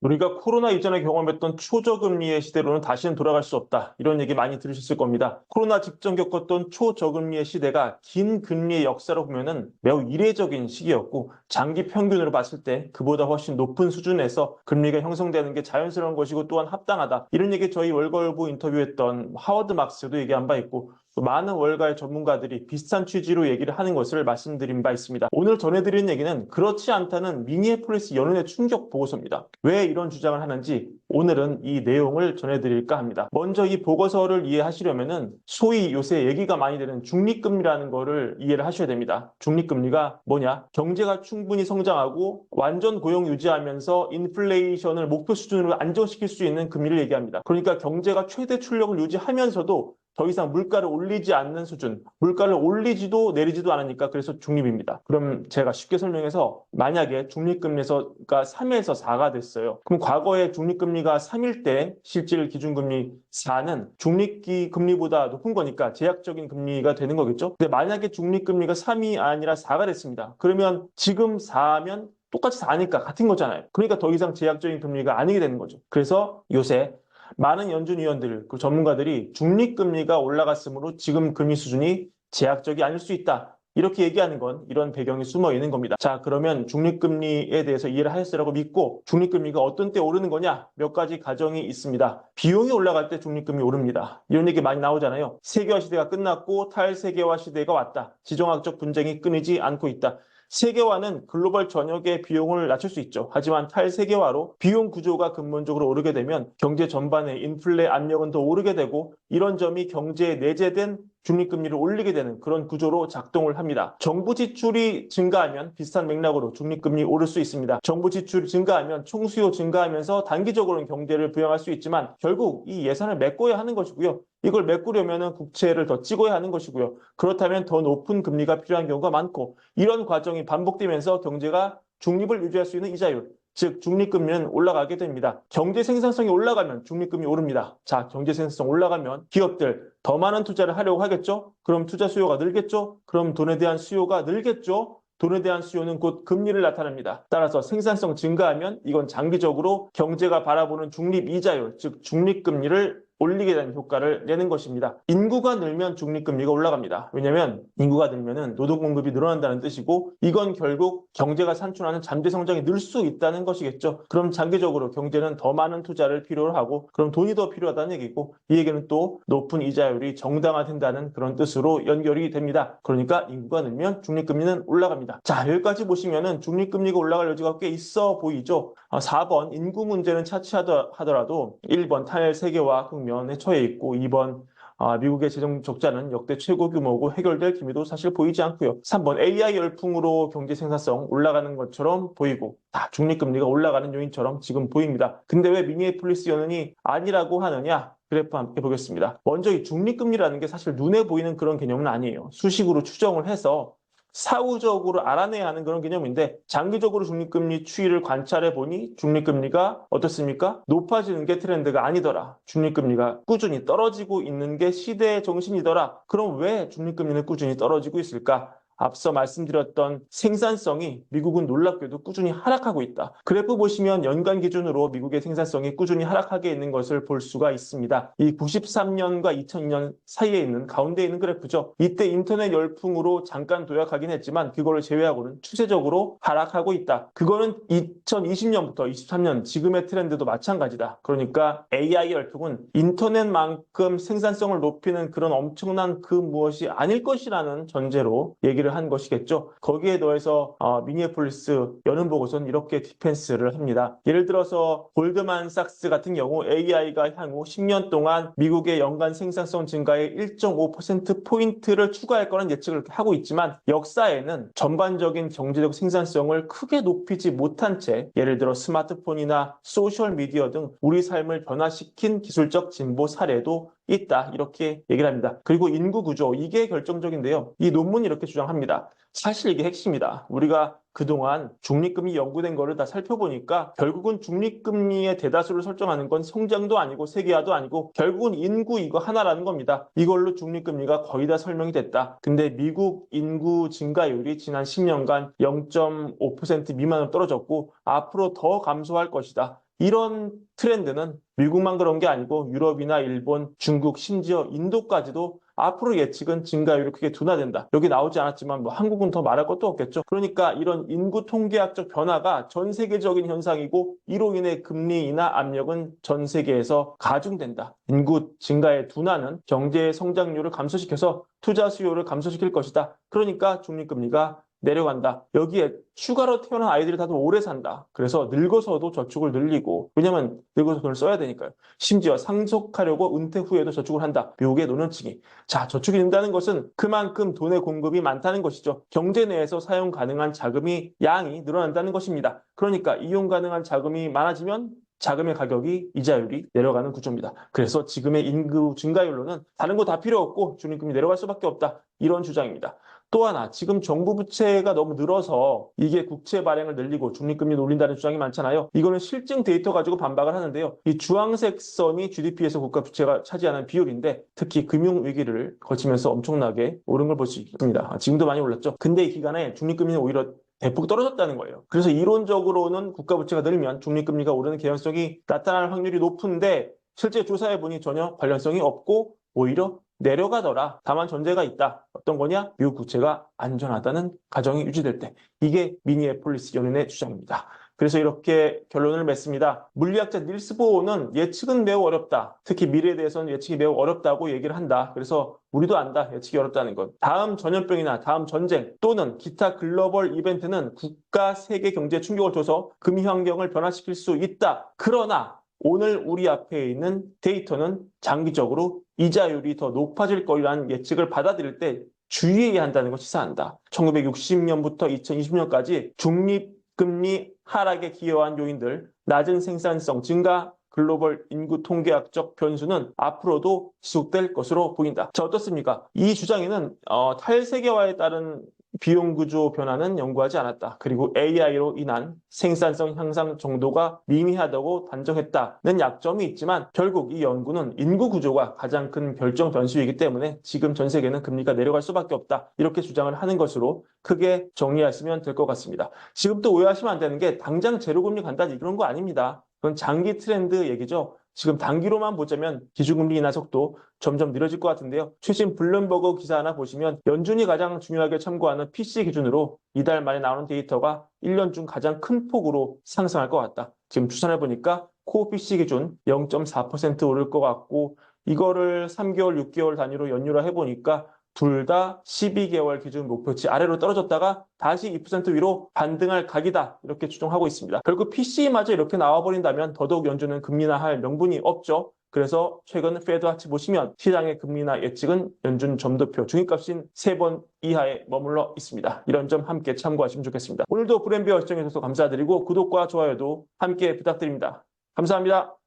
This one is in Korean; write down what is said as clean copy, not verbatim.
우리가 코로나 이전에 경험했던 초저금리의 시대로는 다시는 돌아갈 수 없다. 이런 얘기 많이 들으셨을 겁니다. 코로나 직전 겪었던 초저금리의 시대가 긴 금리의 역사로 보면은 매우 이례적인 시기였고 장기 평균으로 봤을 때 그보다 훨씬 높은 수준에서 금리가 형성되는 게 자연스러운 것이고 또한 합당하다. 이런 얘기 저희 월가을보 인터뷰했던 하워드 막스도 얘기한 바 있고 또 많은 월가의 전문가들이 비슷한 취지로 얘기를 하는 것을 말씀드린 바 있습니다. 오늘 전해드리는 얘기는 그렇지 않다는 미니애폴리스 연은의 충격 보고서입니다. 왜 이런 주장을 하는지 오늘은 이 내용을 전해드릴까 합니다. 먼저 이 보고서를 이해하시려면은 소위 요새 얘기가 많이 되는 중립금리라는 거를 이해를 하셔야 됩니다. 중립금리가 뭐냐? 경제가 충분히 성장하고 완전 고용 유지하면서 인플레이션을 목표 수준으로 안정시킬 수 있는 금리를 얘기합니다. 그러니까 경제가 최대 출력을 유지하면서도 더 이상 물가를 올리지 않는 수준, 물가를 올리지도 내리지도 않으니까 그래서 중립입니다. 그럼 제가 쉽게 설명해서 만약에 중립금리가 3에서 4가 됐어요. 그럼 과거에 중립금리가 3일 때 실질 기준금리 4는 중립금리보다 높은 거니까 제약적인 금리가 되는 거겠죠. 근데 만약에 중립금리가 3이 아니라 4가 됐습니다. 그러면 지금 4면 똑같이 4니까 같은 거잖아요. 그러니까 더 이상 제약적인 금리가 아니게 되는 거죠. 그래서 요새 많은 연준위원들, 그 전문가들이 중립금리가 올라갔으므로 지금 금리 수준이 제약적이 아닐 수 있다. 이렇게 얘기하는 건 이런 배경이 숨어 있는 겁니다. 자, 그러면 중립금리에 대해서 이해를 하셨으라고 믿고 중립금리가 어떤 때 오르는 거냐? 몇 가지 가정이 있습니다. 비용이 올라갈 때 중립금리 오릅니다. 이런 얘기 많이 나오잖아요. 세계화 시대가 끝났고 탈세계화 시대가 왔다. 지정학적 분쟁이 끊이지 않고 있다. 세계화는 글로벌 전역의 비용을 낮출 수 있죠. 하지만 탈세계화로 비용 구조가 근본적으로 오르게 되면 경제 전반의 인플레 압력은 더 오르게 되고 이런 점이 경제에 내재된 중립금리를 올리게 되는 그런 구조로 작동을 합니다. 정부 지출이 증가하면 비슷한 맥락으로 중립금리 오를 수 있습니다. 정부 지출이 증가하면 총수요 증가하면서 단기적으로는 경제를 부양할 수 있지만 결국 이 예산을 메꿔야 하는 것이고요. 이걸 메꾸려면 국채를 더 찍어야 하는 것이고요. 그렇다면 더 높은 금리가 필요한 경우가 많고 이런 과정이 반복되면서 경제가 중립을 유지할 수 있는 이자율, 즉 중립금리는 올라가게 됩니다. 경제 생산성이 올라가면 중립금리 오릅니다. 자, 경제 생산성 올라가면 기업들 더 많은 투자를 하려고 하겠죠? 그럼 투자 수요가 늘겠죠? 그럼 돈에 대한 수요가 늘겠죠? 돈에 대한 수요는 곧 금리를 나타냅니다. 따라서 생산성 증가하면 이건 장기적으로 경제가 바라보는 중립 이자율, 즉 중립금리를 올리게 되는 효과를 내는 것입니다. 인구가 늘면 중립금리가 올라갑니다. 왜냐하면 인구가 늘면 노동 공급이 늘어난다는 뜻이고 이건 결국 경제가 산출하는 잠재 성장이 늘 수 있다는 것이겠죠. 그럼 장기적으로 경제는 더 많은 투자를 필요로 하고 그럼 돈이 더 필요하다는 얘기고 이 얘기는 또 높은 이자율이 정당화된다는 그런 뜻으로 연결이 됩니다. 그러니까 인구가 늘면 중립금리는 올라갑니다. 자, 여기까지 보시면은 중립금리가 올라갈 여지가 꽤 있어 보이죠. 4번 인구 문제는 차치하더라도 1번 탈세계화 국면에 처해 있고 2번 미국의 재정 적자는 역대 최고 규모고 해결될 기미도 사실 보이지 않고요. 3번 AI 열풍으로 경제 생산성 올라가는 것처럼 보이고 다 중립금리가 올라가는 요인처럼 지금 보입니다. 근데 왜 미니애폴리스 연은이 아니라고 하느냐? 그래프 함께 보겠습니다. 먼저 이 중립금리라는 게 사실 눈에 보이는 그런 개념은 아니에요. 수식으로 추정을 해서 사후적으로 알아내야 하는 그런 개념인데 장기적으로 중립금리 추이를 관찰해 보니 중립금리가 어떻습니까? 높아지는 게 트렌드가 아니더라. 중립금리가 꾸준히 떨어지고 있는 게 시대의 정신이더라. 그럼 왜 중립금리는 꾸준히 떨어지고 있을까? 앞서 말씀드렸던 생산성이 미국은 놀랍게도 꾸준히 하락하고 있다. 그래프 보시면 연간 기준으로 미국의 생산성이 꾸준히 하락하게 있는 것을 볼 수가 있습니다. 이 93년과 2002년 사이에 있는 가운데 있는 그래프죠. 이때 인터넷 열풍으로 잠깐 도약하긴 했지만 그거를 제외하고는 추세적으로 하락하고 있다. 그거는 2020년부터 23년 지금의 트렌드도 마찬가지다. 그러니까 AI 열풍은 인터넷만큼 생산성을 높이는 그런 엄청난 그 무엇이 아닐 것이라는 전제로 얘기를 한 것이겠죠. 거기에 더해서 미니애폴리스 연은 보고서는 이렇게 디펜스를 합니다. 예를 들어서 골드만삭스 같은 경우 AI가 향후 10년 동안 미국의 연간 생산성 증가에 1.5%포인트를 추가할 거라는 예측을 하고 있지만 역사에는 전반적인 경제적 생산성을 크게 높이지 못한 채 예를 들어 스마트폰이나 소셜미디어 등 우리 삶을 변화시킨 기술적 진보 사례도 있다. 이렇게 얘기를 합니다. 그리고 인구 구조, 이게 결정적인데요. 이 논문이 이렇게 주장합니다. 사실 이게 핵심이다. 우리가 그동안 중립금리 연구된 거를 다 살펴보니까 결국은 중립금리의 대다수를 설정하는 건 성장도 아니고 세계화도 아니고 결국은 인구 이거 하나라는 겁니다. 이걸로 중립금리가 거의 다 설명이 됐다. 근데 미국 인구 증가율이 지난 10년간 0.5% 미만으로 떨어졌고 앞으로 더 감소할 것이다. 이런 트렌드는 미국만 그런 게 아니고 유럽이나 일본, 중국, 심지어 인도까지도 앞으로 예측은 증가율이 크게 둔화된다. 여기 나오지 않았지만 뭐 한국은 더 말할 것도 없겠죠. 그러니까 이런 인구 통계학적 변화가 전 세계적인 현상이고 이로 인해 금리 인하 압력은 전 세계에서 가중된다. 인구 증가의 둔화는 경제의 성장률을 감소시켜서 투자 수요를 감소시킬 것이다. 그러니까 중립금리가 내려간다. 여기에 추가로 태어난 아이들이 다들 오래 산다. 그래서 늙어서도 저축을 늘리고, 왜냐면 늙어서 돈을 써야 되니까요. 심지어 상속하려고 은퇴 후에도 저축을 한다. 미국의 노년층이. 자, 저축이 는다는 것은 그만큼 돈의 공급이 많다는 것이죠. 경제 내에서 사용 가능한 자금이 양이 늘어난다는 것입니다. 그러니까 이용 가능한 자금이 많아지면 자금의 가격이 이자율이 내려가는 구조입니다. 그래서 지금의 인구 증가율로는 다른 거 다 필요 없고 중립금리 내려갈 수밖에 없다. 이런 주장입니다. 또 하나, 지금 정부 부채가 너무 늘어서 이게 국채 발행을 늘리고 중립금리 올린다는 주장이 많잖아요. 이거는 실증 데이터 가지고 반박을 하는데요. 이 주황색 선이 GDP에서 국가 부채가 차지하는 비율인데 특히 금융위기를 거치면서 엄청나게 오른 걸 볼 수 있습니다. 지금도 많이 올랐죠. 근데 이 기간에 중립금리는 오히려 대폭 떨어졌다는 거예요. 그래서 이론적으로는 국가 부채가 늘면 중립금리가 오르는 개연성이 나타날 확률이 높은데 실제 조사해보니 전혀 관련성이 없고 오히려 내려가더라. 다만 전제가 있다. 어떤 거냐? 미국 부채가 안전하다는 가정이 유지될 때. 이게 미니애폴리스 연은의 주장입니다. 그래서 이렇게 결론을 맺습니다. 물리학자 닐스 보어는 예측은 매우 어렵다. 특히 미래에 대해서는 예측이 매우 어렵다고 얘기를 한다. 그래서 우리도 안다. 예측이 어렵다는 것. 다음 전염병이나 다음 전쟁 또는 기타 글로벌 이벤트는 국가 세계 경제에 충격을 줘서 금융 환경을 변화시킬 수 있다. 그러나 오늘 우리 앞에 있는 데이터는 장기적으로 이자율이 더 높아질 거라는 예측을 받아들일 때 주의해야 한다는 걸 시사한다. 1960년부터 2020년까지 중립금리 하락에 기여한 요인들, 낮은 생산성 증가, 글로벌 인구 통계학적 변수는 앞으로도 지속될 것으로 보인다. 자, 어떻습니까? 이 주장에는 탈세계화에 따른 비용 구조 변화는 연구하지 않았다. 그리고 AI로 인한 생산성 향상 정도가 미미하다고 단정했다는 약점이 있지만 결국 이 연구는 인구 구조가 가장 큰 결정 변수이기 때문에 지금 전 세계는 금리가 내려갈 수밖에 없다. 이렇게 주장을 하는 것으로 크게 정리하시면 될 것 같습니다. 지금 또 오해하시면 안 되는 게 당장 제로금리 간다 이런 거 아닙니다. 그건 장기 트렌드 얘기죠. 지금 단기로만 보자면 기준금리 인하 속도 점점 느려질 것 같은데요. 최신 블룸버그 기사 하나 보시면 연준이 가장 중요하게 참고하는 PC 기준으로 이달 말에 나오는 데이터가 1년 중 가장 큰 폭으로 상승할 것 같다. 지금 추산해보니까 코어 PC 기준 0.4% 오를 것 같고 이거를 3개월, 6개월 단위로 연율화 해보니까 둘 다 12개월 기준 목표치 아래로 떨어졌다가 다시 2% 위로 반등할 각이다. 이렇게 추정하고 있습니다. 결국 PC마저 이렇게 나와버린다면 더더욱 연준은 금리 인하할 명분이 없죠. 그래서 최근 페드 와치 보시면 시장의 금리 인하 예측은 연준 점도표 중위값인 3번 이하에 머물러 있습니다. 이런 점 함께 참고하시면 좋겠습니다. 오늘도 브랜비어 시청해주셔서 감사드리고 구독과 좋아요도 함께 부탁드립니다. 감사합니다.